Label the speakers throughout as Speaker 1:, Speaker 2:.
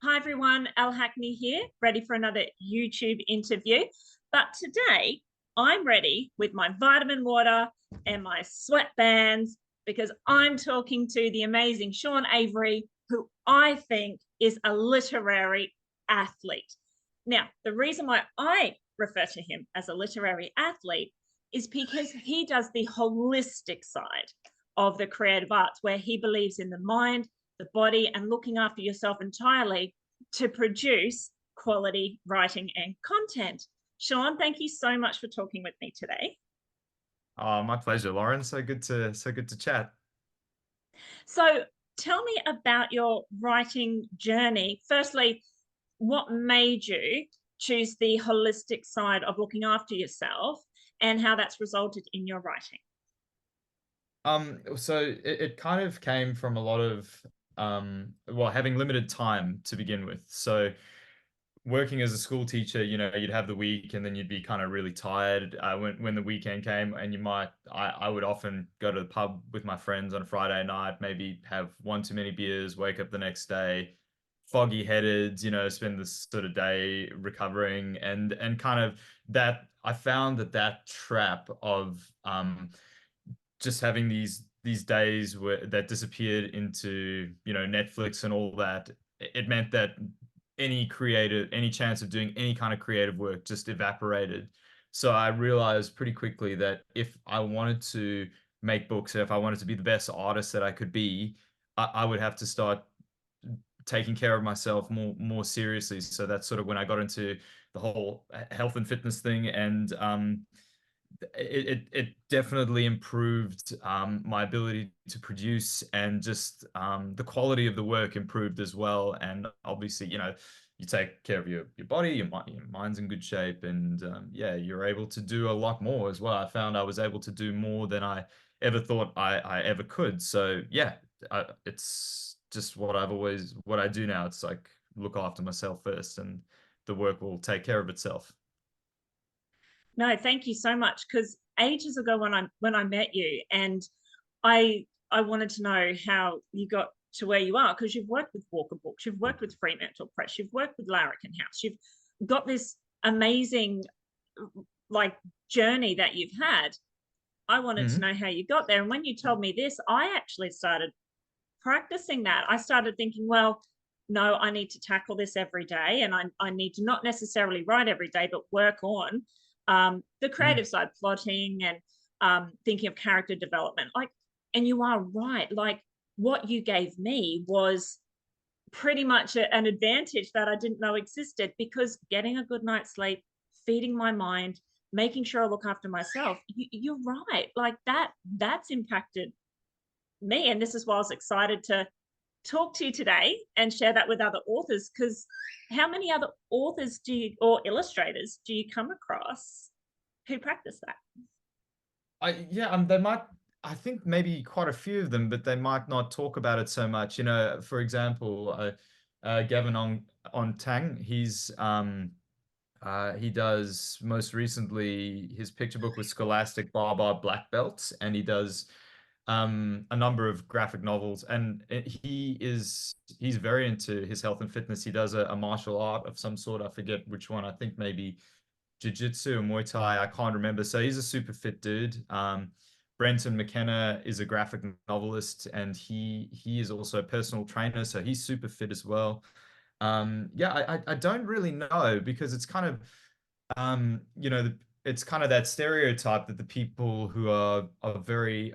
Speaker 1: Hi everyone, Al Hackney here, ready for another YouTube interview. But today I'm ready with my vitamin water and my sweatbands because I'm talking to the amazing Sean Avery, who I think is a literary athlete. Now, the reason why I refer to him as a literary athlete is because he does the holistic side of the creative arts, where he believes in the mind, the body, and looking after yourself entirely to produce quality writing and content. Sean, thank you so much for talking with me today.
Speaker 2: Oh, my pleasure, Lauren. So good to chat.
Speaker 1: So, tell me about your writing journey. Firstly, what made you choose the holistic side of looking after yourself and how that's resulted in your writing?
Speaker 2: So it kind of came from a lot of well, having limited time to begin with. So working as a school teacher, you'd have the week and then you'd be kind of really tired when the weekend came, and I would often go to the pub with my friends on a Friday night, maybe have one too many beers, wake up the next day foggy headed, spend this sort of day recovering, and kind of that I found that trap of just having these days that disappeared into Netflix and all that. It meant that any chance of doing any kind of creative work just evaporated. So I realized pretty quickly that if I wanted to make books, if I wanted to be the best artist that I could be, I would have to start taking care of myself more seriously. So that's sort of when I got into the whole health and fitness thing, and it definitely improved my ability to produce, and just the quality of the work improved as well. And obviously, you take care of your body, your mind's in good shape, and yeah, you're able to do a lot more as well. I found I was able to do more than I ever thought I ever could. So yeah, it's just what I do now. It's like look after myself first, and the work will take care of itself.
Speaker 1: No, thank you so much. Because ages ago when I met you, and I wanted to know how you got to where you are, because you've worked with Walker Books, you've worked with Fremantle Press, you've worked with Larrikin House, you've got this amazing like journey that you've had. I wanted to
Speaker 2: Mhm.
Speaker 1: know how you got there. And when you told me this, I actually started practicing that. I started thinking, well, no, I need to tackle this every day. And I need to not necessarily write every day, but work on the
Speaker 2: Mm.
Speaker 1: creative side, plotting and thinking of character development. And you are right. Like, what you gave me was pretty much an advantage that I didn't know existed, because getting a good night's sleep, feeding my mind, making sure I look after myself, you're right. Like that's impacted me. And this is why I was excited to talk to you today and share that with other authors, because how many other authors do you, or illustrators do you come across who practice that?
Speaker 2: They might. I think maybe quite a few of them, but they might not talk about it so much. For example, Gavin on Tang, he does most recently his picture book with Scholastic Bar Black Belts, and he does a number of graphic novels, and he's very into his health and fitness. He does a martial art of some sort. I forget which one. I think maybe jiu-jitsu or Muay Thai. I can't remember. So he's a super fit dude. Brenton McKenna is a graphic novelist, and he is also a personal trainer, so he's super fit as well. Yeah, I don't really know, because it's kind of it's kind of that stereotype that the people who are very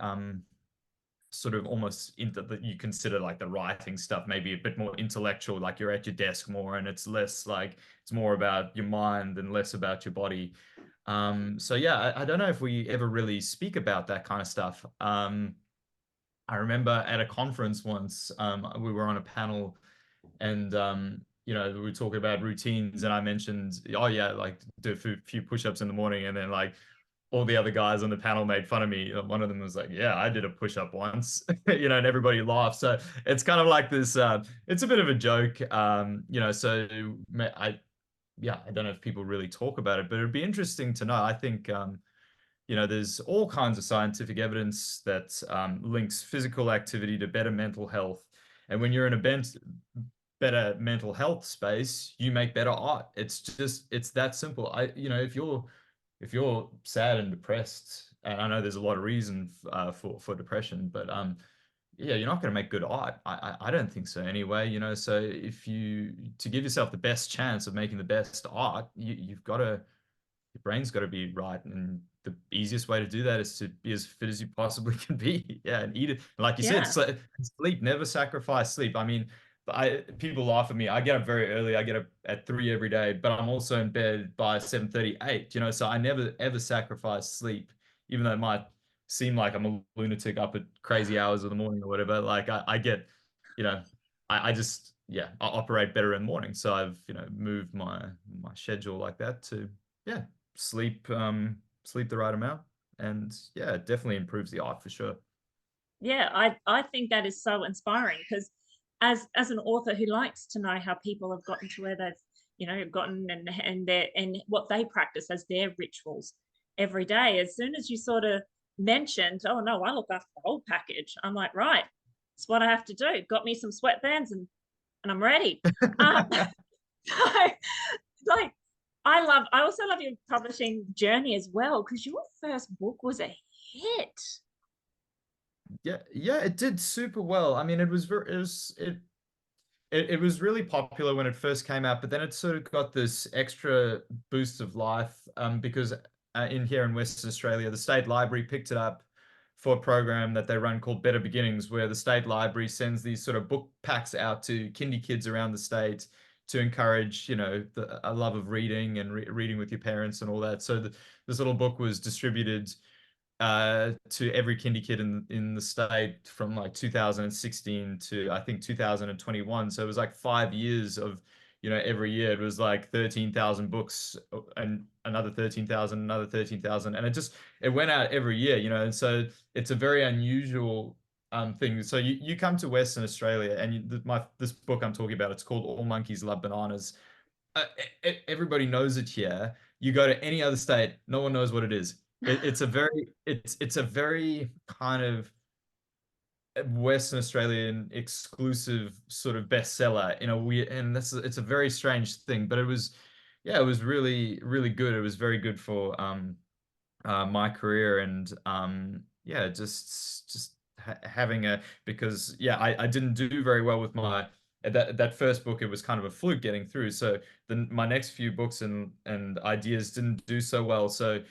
Speaker 2: sort of almost into that you consider like the writing stuff maybe a bit more intellectual, like you're at your desk more, and it's less like it's more about your mind and less about your body. So yeah, I don't know if we ever really speak about that kind of stuff. I remember at a conference once, we were on a panel, and we were talking about routines, and I mentioned, oh yeah, like do a few push-ups in the morning, and then like all the other guys on the panel made fun of me. One of them was like, yeah, I did a push-up once, and everybody laughed. So it's kind of like this, it's a bit of a joke. So I don't know if people really talk about it, but it'd be interesting to know. I think, there's all kinds of scientific evidence that links physical activity to better mental health. And when you're in a better mental health space, you make better art. It's that simple. If you're sad and depressed, and I know there's a lot of reason for depression, but yeah, you're not going to make good art. I don't think so anyway, so if you to give yourself the best chance of making the best art, you've got to your brain's got to be right, and the easiest way to do that is to be as fit as you possibly can be. Yeah, and eat it. Like you said,
Speaker 1: Yeah.
Speaker 2: sleep, never sacrifice sleep. I mean, people laugh at me. I get up very early. I get up at 3 every day, but I'm also in bed by 7:38. So I never ever sacrifice sleep, even though it might seem like I'm a lunatic up at crazy hours of the morning or whatever. Like I get, you know, I just yeah, I operate better in the morning. So I've moved my schedule like that to yeah sleep the right amount, and yeah, it definitely improves the art for sure.
Speaker 1: Yeah, I think that is so inspiring because as an author who likes to know how people have gotten to where they've gotten and what they practice as their rituals every day. As soon as you sort of mentioned, oh no, I look after the whole package. I'm like, right, it's what I have to do. Got me some sweatbands and I'm ready. So, like I also love your publishing journey as well because your first book was a hit.
Speaker 2: Yeah, yeah, it did super well. I mean, it was really popular when it first came out, but then it sort of got this extra boost of life because in here in Western Australia, the State Library picked it up for a program that they run called Better Beginnings, where the State Library sends these sort of book packs out to kindy kids around the state to encourage, a love of reading and reading with your parents and all that. So this little book was distributed to every kindy kid in the state from like 2016 to I think 2021. So it was like 5 years of, every year it was like 13,000 books and another 13,000, another 13,000, and it went out every year, and so it's a very unusual thing. So you come to Western Australia, and this book I'm talking about, it's called All Monkeys Love Bananas. Everybody knows it here. You go to any other state, no one knows what it is. It's a very kind of Western Australian exclusive sort of bestseller in a weird, and it's a very strange thing, but it was really, really good. It was very good for my career, and yeah, just having because yeah, I didn't do very well with my that first book. It was kind of a fluke getting through. So my next few books and ideas didn't do so well. So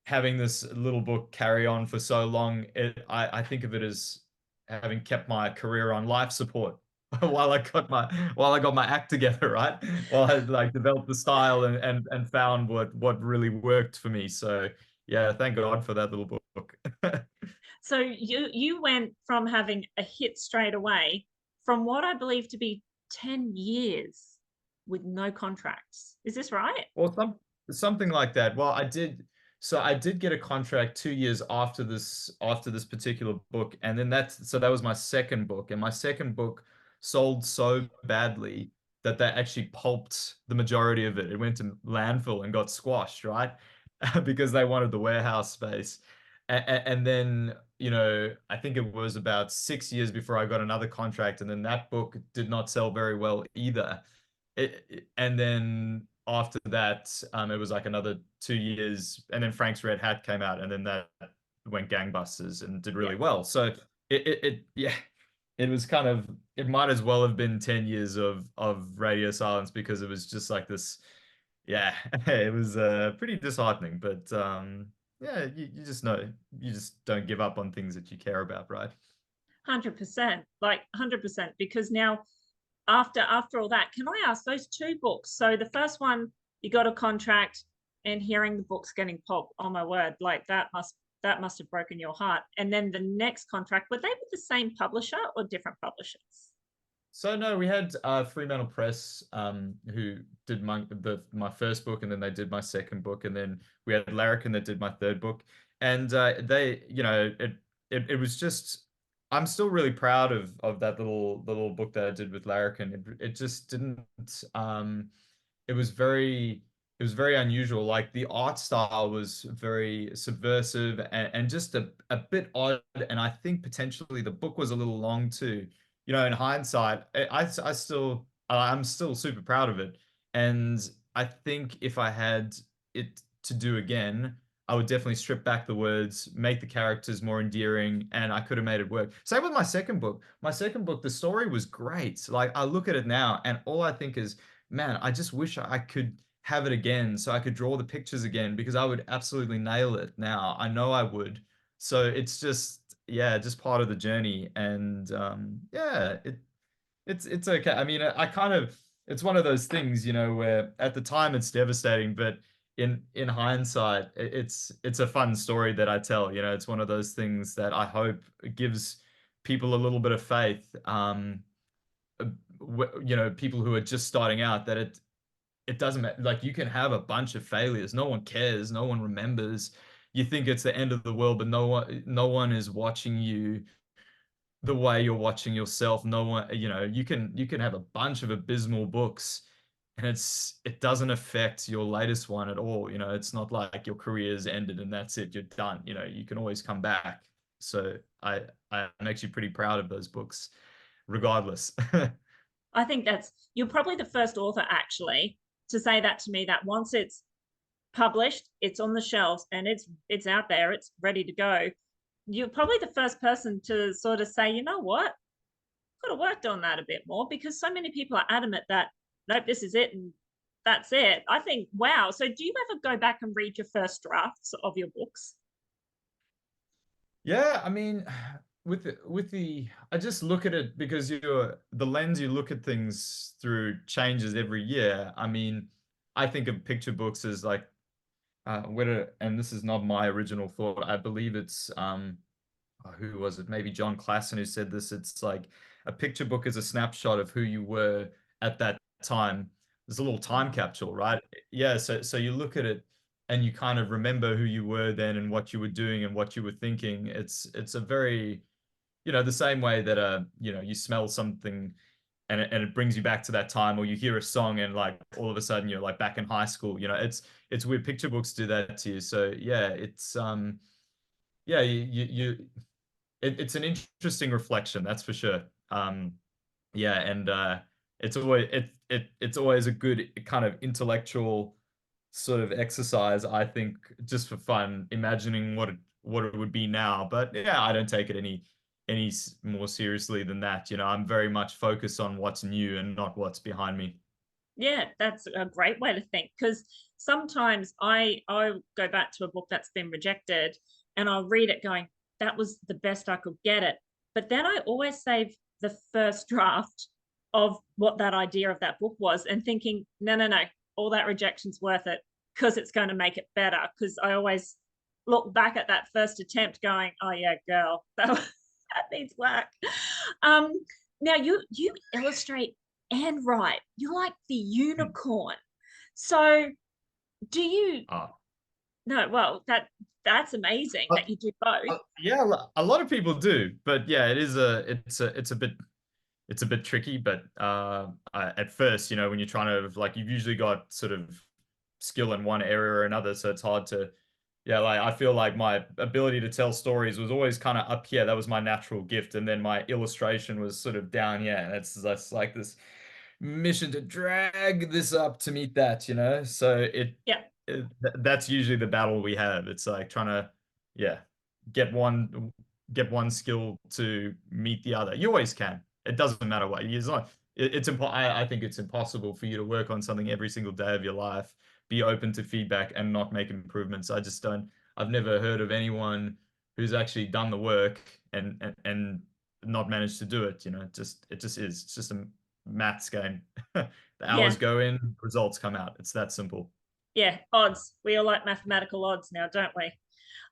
Speaker 2: having this little book carry on for so long, I think of it as having kept my career on life support while I got my act together, right? While I like developed the style and found what really worked for me. So yeah, thank God for that little book.
Speaker 1: So you went from having a hit straight away from what I believe to be 10 years with no contracts. Is this right?
Speaker 2: Well, something like that. Well, I did get a contract 2 years after this particular book, and then that was my second book, and my second book sold so badly that they actually pulped the majority of it. It went to landfill and got squashed, right? Because they wanted the warehouse space. And then, I think it was about 6 years before I got another contract, and then that book did not sell very well either. And then after that, it was like another 2 years, and then Frank's Red Hat came out, and then that went gangbusters and did
Speaker 1: Yeah.
Speaker 2: really well. So yeah, it was kind of it might as well have been 10 years of radio silence because it was just like this. Yeah, it was pretty disheartening, but yeah, you just know you just don't give up on things that you care about, right?
Speaker 1: 100%, like 100%. Because now, after all that, can I ask those two books? So the first one, you got a contract, and hearing the books getting pulped, oh my word, like that must have broken your heart. And then the next contract, were they with the same publisher or different publishers?
Speaker 2: So no, we had Fremantle Press who did my first book, and then they did my second book, and then we had Larrikin that did my third book, and they it was just I'm still really proud of that little book that I did with Larrikin. It just didn't um it was very unusual. Like the art style was very subversive and just a bit odd. And I think potentially the book was a little long too. In hindsight, I still I'm still super proud of it. And I think if I had it to do again, I would definitely strip back the words, make the characters more endearing, and I could have made it work. Same with my second book. My second book, the story was great. Like I look at it now, and all I think is, man, I just wish I could have it again so I could draw the pictures again because I would absolutely nail it now. I know I would. So it's just, yeah, just part of the journey. And yeah, it's okay. I mean, I kind of it's one of those things, where at the time it's devastating, but in hindsight, it's a fun story that I tell. It's one of those things that I hope gives people a little bit of faith. People who are just starting out that it doesn't matter. Like you can have a bunch of failures. No one cares. No one remembers. You think it's the end of the world, but no one is watching you the way you're watching yourself. No one, you can have a bunch of abysmal books and it doesn't affect your latest one at all. It's not like your career's ended and that's it, you're done. You can always come back. So I'm actually pretty proud of those books regardless.
Speaker 1: I think you're probably the first author actually to say that to me, that once it's published, it's on the shelves and it's out there, it's ready to go. You're probably the first person to sort of say, you know what, could have worked on that a bit more, because so many people are adamant that nope, this is it and that's it. I think, wow. So do you ever go back and read your first drafts of your books?
Speaker 2: Yeah, I mean, I just look at it because the lens you look at things through changes every year. I mean, I think of picture books as like and this is not my original thought. I believe it's who was it? Maybe John Klassen who said this. It's like a picture book is a snapshot of who you were at that time. There's a little time
Speaker 1: Oh,
Speaker 2: capsule, right? Yeah, so you look at it and you kind of remember who you were then and what you were doing and what you were thinking. It's a very, the same way that you smell something and it brings you back to that time, or you hear a song and like all of a sudden you're like back in high school. It's weird. Picture books do that to you. So yeah, it's yeah, it's an interesting reflection, that's for sure. Yeah, and it's always a good kind of intellectual sort of exercise, I think, just for fun, imagining what it would be now. But yeah, I don't take it any more seriously than that. I'm very much focused on what's new and not what's behind me.
Speaker 1: yeah, that's a great way to think, because sometimes I go back to a book that's been rejected and I'll read it going, that was the best I could get it. But then I always save the first draft of what that idea of that book was and thinking, no, no, no, all that rejection's worth it because it's going to make it better. Because I always look back at that first attempt going, oh yeah, girl, that needs work. Um, Now you illustrate and write. You're like the
Speaker 2: Hmm.
Speaker 1: unicorn. So do you
Speaker 2: Ah.
Speaker 1: no, well, that's amazing that you do both.
Speaker 2: Yeah, a lot of people do, but yeah, it's a bit tricky. But at first, when you're trying to like, you've usually got sort of skill in one area or another, so it's hard to. Yeah, like I feel like my ability to tell stories was always kind of up here. That was my natural gift, and then my illustration was sort of down here. And that's like this mission to drag this up to meet that. So
Speaker 1: Yeah.
Speaker 2: that's usually the battle we have. It's like trying to, yeah, get one get one skill to meet the other. You always can. It doesn't matter what. It's not. I think it's impossible for you to work on something every single day of your life, be open to feedback, and not make improvements. I just don't. I've never heard of anyone who's actually done the work and not managed to do it. It just is. It's just a maths game. The
Speaker 1: Yeah.
Speaker 2: hours go in, results come out. It's that simple.
Speaker 1: Yeah. Odds. We all like mathematical odds now, don't we?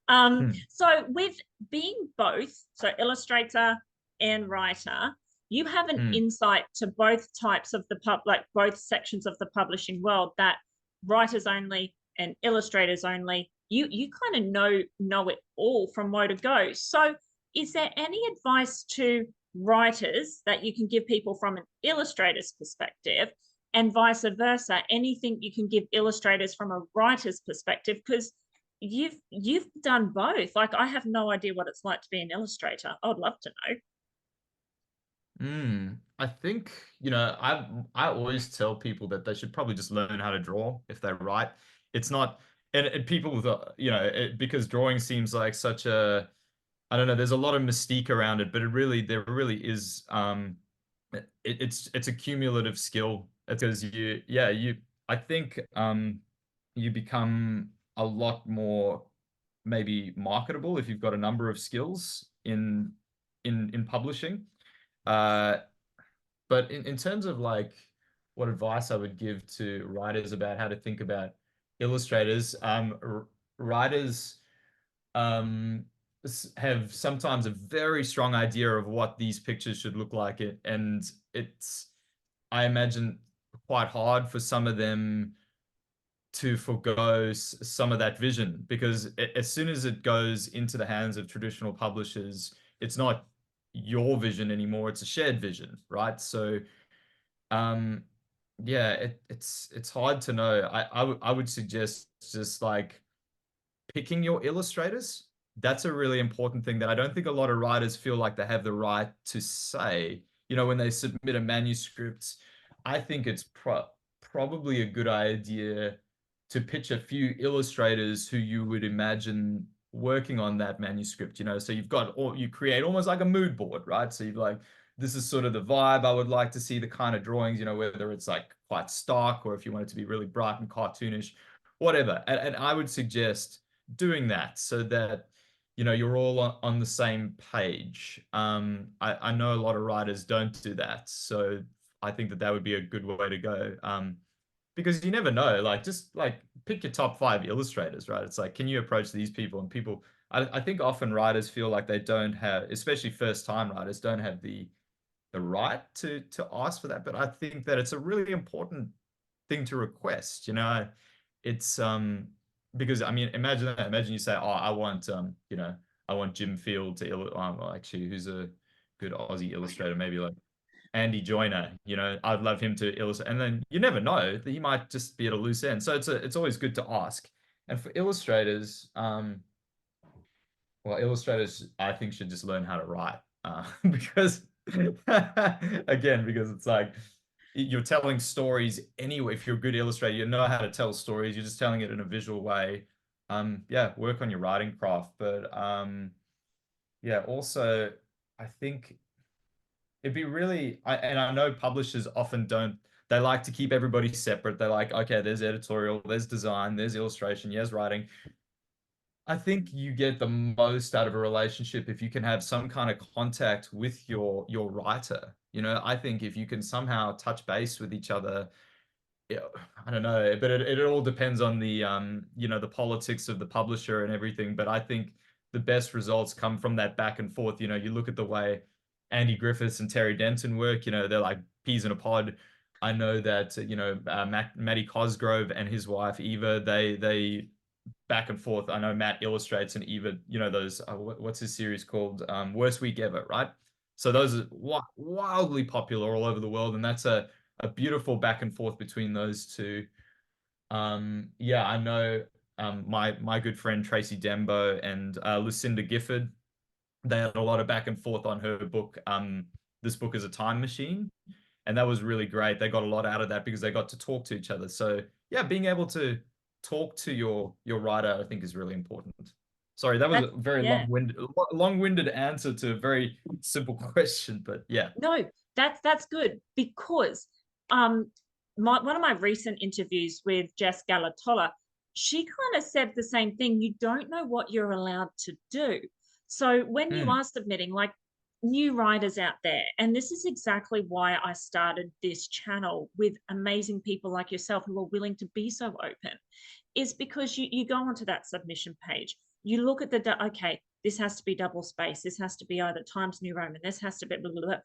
Speaker 2: Hmm.
Speaker 1: So with being both, so illustrator and writer, you have an
Speaker 2: Hmm.
Speaker 1: insight to both types of like both sections of the publishing world, that writers only and illustrators only. You kind of know it all from where to go. So is there any advice to writers that you can give people from an illustrator's perspective, and vice versa? Anything you can give illustrators from a writer's perspective? Because you've done both. Like I have no idea what it's like to be an illustrator. I would love to know.
Speaker 2: I think, you know, I always tell people that they should probably just learn how to draw if they write. It's not, and people with, you know, because drawing seems like such a, I don't know, there's a lot of mystique around it, but there really is, it's a cumulative skill. It's because I think, you become a lot more maybe marketable if you've got a number of skills in publishing. Uh, but in terms of like what advice I would give to writers about how to think about illustrators, writers um, have sometimes a very strong idea of what these pictures should look like. And it's, I imagine, quite hard for some of them to forgo some of that vision because as soon as it goes into the hands of traditional publishers, it's not your vision anymore, it's a shared vision, right? So um, yeah, it's hard to know. I would suggest just like picking your illustrators. That's a really important thing that I don't think a lot of writers feel like they have the right to say. You know, when they submit a manuscript, I think it's probably a good idea to pitch a few illustrators who you would imagine working on that manuscript, you know. So you create almost like a mood board, right? So you've like, this is sort of the vibe I would like to see, the kind of drawings, you know, whether it's like quite stark or if you want it to be really bright and cartoonish, whatever. And I would suggest doing that so that you know you're all on the same page. I know a lot of writers don't do that, so I think that that would be a good way to go. Because you never know, like just like pick your top five illustrators, right? It's like, can you approach these people? And people, I think often writers feel like they don't have, especially first time writers, don't have the right to ask for that. But I think that it's a really important thing to request. You know, it's because I mean, imagine that. Imagine you say, "Oh, I want you know, I want Jim Field to well, actually, who's a good Aussie illustrator, maybe like Andy Joyner. You know, I'd love him to illustrate." And then you never know that he might just be at a loose end. So it's always good to ask. And for illustrators, well, illustrators, I think, should just learn how to write because, again, because it's like you're telling stories anyway. If you're a good illustrator, you know how to tell stories. You're just telling it in a visual way. Yeah, work on your writing craft. But yeah, also, I think it'd be really, and I know publishers often don't. They like to keep everybody separate. They're like, okay, there's editorial, there's design, there's illustration, yes, writing. I think you get the most out of a relationship if you can have some kind of contact with your writer. You know, I think if you can somehow touch base with each other, yeah, I don't know, but it all depends on the you know, the politics of the publisher and everything. But I think the best results come from that back and forth. You know, you look at the way Andy Griffiths and Terry Denton work, you know, they're like peas in a pod. I know that, you know, Matty Cosgrove and his wife Eva, they back and forth. I know Matt illustrates and Eva, you know, those what's his series called? Worst Week Ever, right? So those are wildly popular all over the world, and that's a beautiful back and forth between those two. Yeah, I know my good friend Tracy Dembo and Lucinda Gifford, they had a lot of back and forth on her book. This book is a time machine, and that was really great. They got a lot out of that because they got to talk to each other. So yeah, being able to talk to your writer, I think, is really important. Sorry, that was
Speaker 1: That,
Speaker 2: a very
Speaker 1: yeah.
Speaker 2: long-winded answer to a very simple question, but yeah.
Speaker 1: No, that's good because um one of my recent interviews with Jess Galatola, she kind of said the same thing. You don't know what you're allowed to do. So when you
Speaker 2: Mm,
Speaker 1: are submitting, like new writers out there, and this is exactly why I started this channel with amazing people like yourself who are willing to be so open, is because you go onto that submission page, you look at okay, this has to be double space, this has to be either Times New Roman, this has to be blah, blah, blah.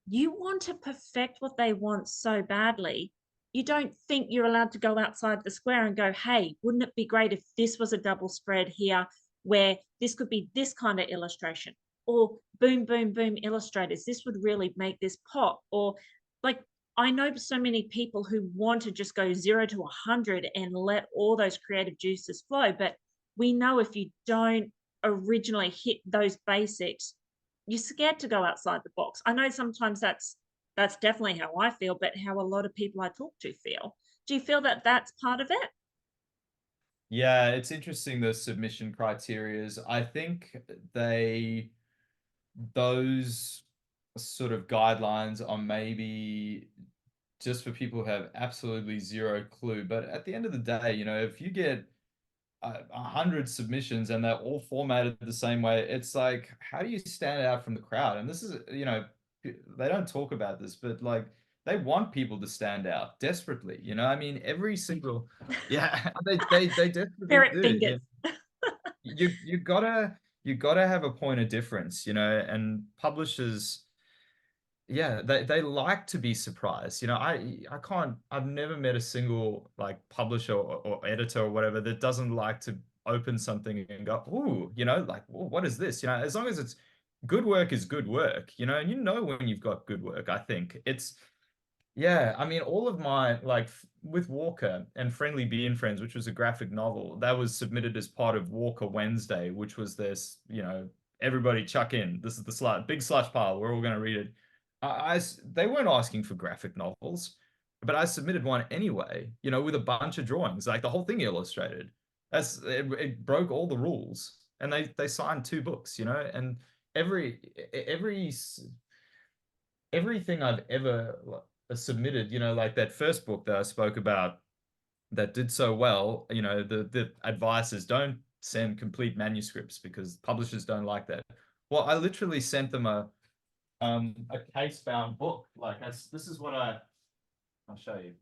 Speaker 1: You want to perfect what they want so badly. You don't think you're allowed to go outside the square and go, hey, wouldn't it be great if this was a double spread here where this could be this kind of illustration? Or boom, boom, boom illustrators, this would really make this pop. Or like, I know so many people who want to just go 0 to 100 and let all those creative juices flow. But we know if you don't originally hit those basics, you're scared to go outside the box. I know sometimes that's definitely how I feel, but how a lot of people I talk to feel. Do you feel that that's part of it?
Speaker 2: Yeah, it's interesting, the submission criterias. I think they those sort of guidelines are maybe just for people who have absolutely zero clue. But at the end of the day, if you get 100 submissions and they're all formatted the same way, it's like, how do you stand out from the crowd? And this is, they don't talk about this, but like they want people to stand out desperately. I mean, every single, yeah, they desperately
Speaker 1: Parrot
Speaker 2: do.
Speaker 1: fingers.
Speaker 2: You gotta have a point of difference, and publishers, yeah, they like to be surprised. I've never met a single like publisher or editor or whatever that doesn't like to open something and go, ooh, like, well, what is this? As long as it's good work is good work, and when you've got good work. I think it's, yeah, I mean, all of my, like, with Walker and Friendly Bee and Friends, which was a graphic novel, that was submitted as part of Walker Wednesday, which was this, everybody chuck in. This is the big slush pile. We're all going to read it. They weren't asking for graphic novels, but I submitted one anyway, with a bunch of drawings, like the whole thing illustrated. It broke all the rules, and they signed 2 books, and every every everything I've ever submitted, like that first book that I spoke about that did so well, the advice is don't send complete manuscripts because publishers don't like that. Well, I literally sent them a case bound book. Like, this is what I'll show you.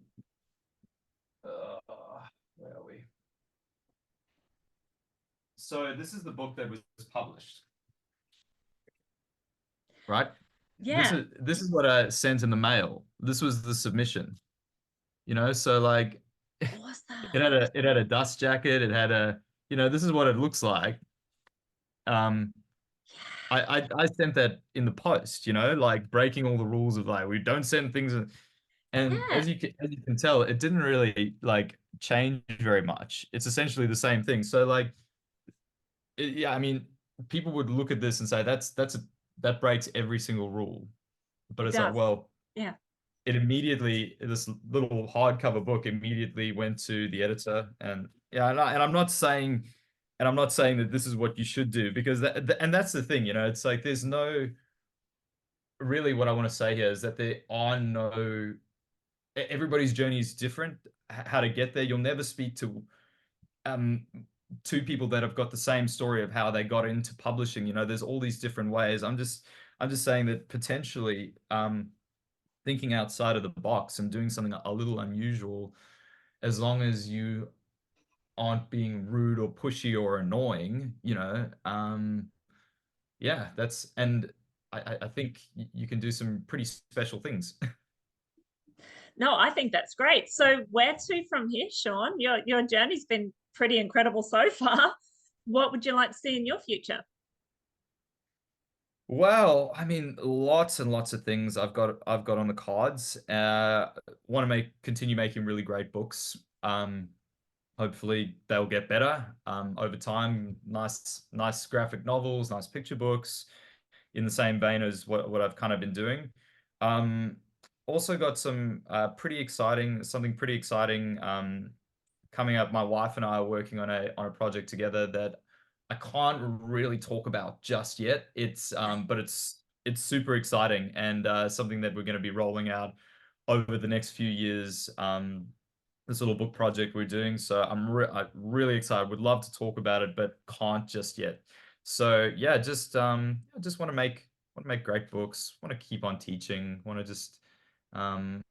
Speaker 2: Where are we? So this is the book that was published, right? This
Speaker 1: Yeah.
Speaker 2: is this is what I sent in the mail. This was the submission. So like
Speaker 1: Awesome.
Speaker 2: it had a dust jacket, it had this is what it looks like. Um I sent that in the post, like breaking all the rules of like we don't send things, and
Speaker 1: Yeah.
Speaker 2: as you can tell, it didn't really like change very much. It's essentially the same thing. So like yeah, I mean, people would look at this and say that breaks every single rule. But
Speaker 1: It
Speaker 2: it's like,
Speaker 1: does.
Speaker 2: well,
Speaker 1: Yeah.
Speaker 2: this little hardcover book immediately went to the editor, and yeah, and I'm not saying that this is what you should do, because and that's the thing, it's like there's no, really, what I want to say here is that there are no, everybody's journey is different. How to get there, you'll never speak to um two people that have got the same story of how they got into publishing. There's all these different ways. I'm just saying that potentially thinking outside of the box and doing something a little unusual, as long as you aren't being rude or pushy or annoying, yeah, and I think you can do some pretty special things.
Speaker 1: No, I think that's great. So where to from here, Sean? Your journey's been pretty incredible so far. What would you like to see in your future?
Speaker 2: Well, I mean, lots and lots of things I've got on the cards. Want to continue making really great books. Hopefully they'll get better over time. Nice graphic novels, nice picture books, in the same vein as what I've kind of been doing. Um, Also got something pretty exciting coming up. My wife and I are working on a project together that I can't really talk about just yet. But it's super exciting, and something that we're going to be rolling out over the next few years. This little book project we're doing. So I'm really excited. Would love to talk about it, but can't just yet. So yeah, I just want to make great books. Want to keep on teaching. Want to just um,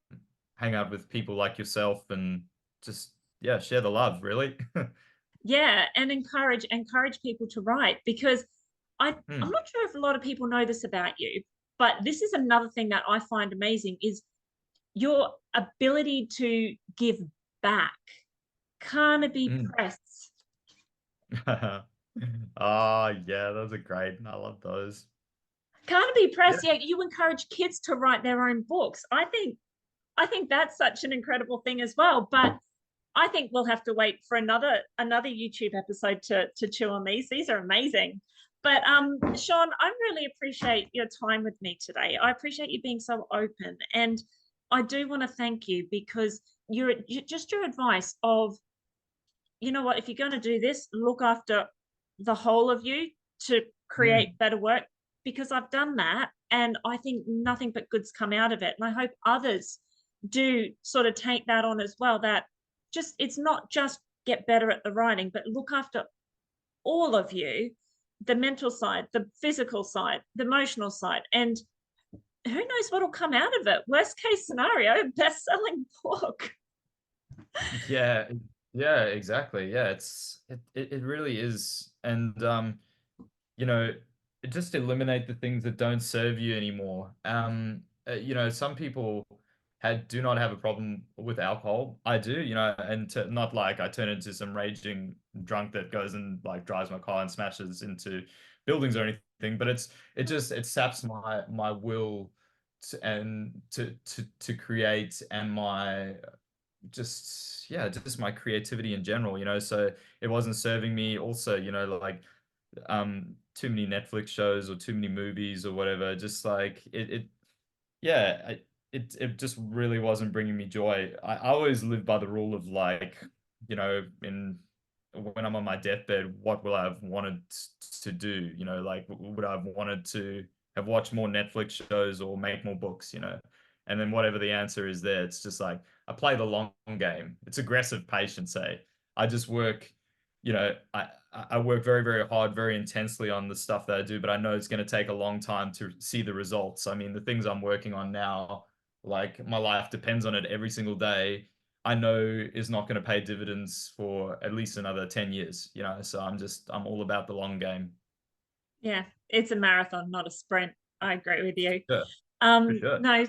Speaker 2: hang out with people like yourself and just, yeah, share the love, really.
Speaker 1: Yeah, and encourage people to write, because I'm
Speaker 2: Hmm.
Speaker 1: not sure if a lot of people know this about you, but this is another thing that I find amazing is your ability to give back. Can't be
Speaker 2: Hmm.
Speaker 1: pressed.
Speaker 2: Oh, yeah, those are great. I love those.
Speaker 1: Can't be
Speaker 2: Yeah.
Speaker 1: pressed. Yeah, you encourage kids to write their own books. I think that's such an incredible thing as well. But I think we'll have to wait for another YouTube episode to chew on these. These are amazing. But Sean, I really appreciate your time with me today. I appreciate you being so open, and I do want to thank you because just your advice of, you know what, if you're going to do this, look after the whole of you to create better work, because I've done that and I think nothing but good's come out of it. And I hope others do sort of take that on as well, that just it's not just get better at the writing, but look after all of you, the mental side, the physical side, the emotional side, and who knows what'll come out of it. Worst case scenario, best-selling book.
Speaker 2: Yeah, yeah, exactly. Yeah, it really is. And you know, just eliminate the things that don't serve you anymore. You know, some people do not have a problem with alcohol. I do, you know, and not like I turn into some raging drunk that goes and like drives my car and smashes into buildings or anything, but it saps my will to create, and my just yeah, just my creativity in general, you know. So it wasn't serving me. Also, you know, like too many Netflix shows or too many movies or whatever, just like it yeah, it just really wasn't bringing me joy. I always live by the rule of like, you know, in when I'm on my deathbed, what will I have wanted to do? You know, like would I have wanted to have watched more Netflix shows or make more books, you know? And then whatever the answer is there, it's just like I play the long game. It's aggressive patience, eh? I just work, you know, I work very, very hard, very intensely on the stuff that I do, but I know it's going to take a long time to see the results. I mean, the things I'm working on now, like my life depends on it every single day. I know is not going to pay dividends for at least another 10 years, you know, so I'm all about the long game.
Speaker 1: Yeah, it's a marathon, not a sprint. I agree with you.
Speaker 2: Sure, for sure.
Speaker 1: No,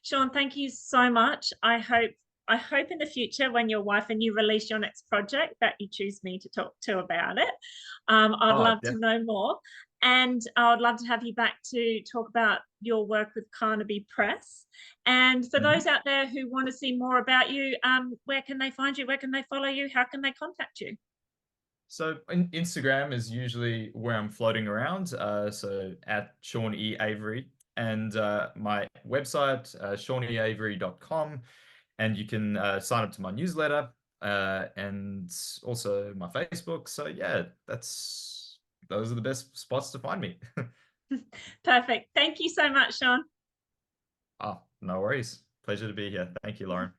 Speaker 1: Sean, thank you so much. I hope in the future when your wife and you release your next project that you choose me to talk to about it. I'd
Speaker 2: Oh,
Speaker 1: love to know more. And I would love to have you back to talk about your work with Carnaby Press. And for
Speaker 2: definitely.
Speaker 1: those out there who want to see more about you, where can they find you? Where can they follow you? How can they contact you?
Speaker 2: So Instagram is usually where I'm floating around. So at Sean E Avery, and my website, seaneavery.com, and you can sign up to my newsletter, and also my Facebook. So yeah, those are the best spots to find me.
Speaker 1: Perfect. Thank you so much, Sean.
Speaker 2: Oh, no worries. Pleasure to be here. Thank you, Lauren.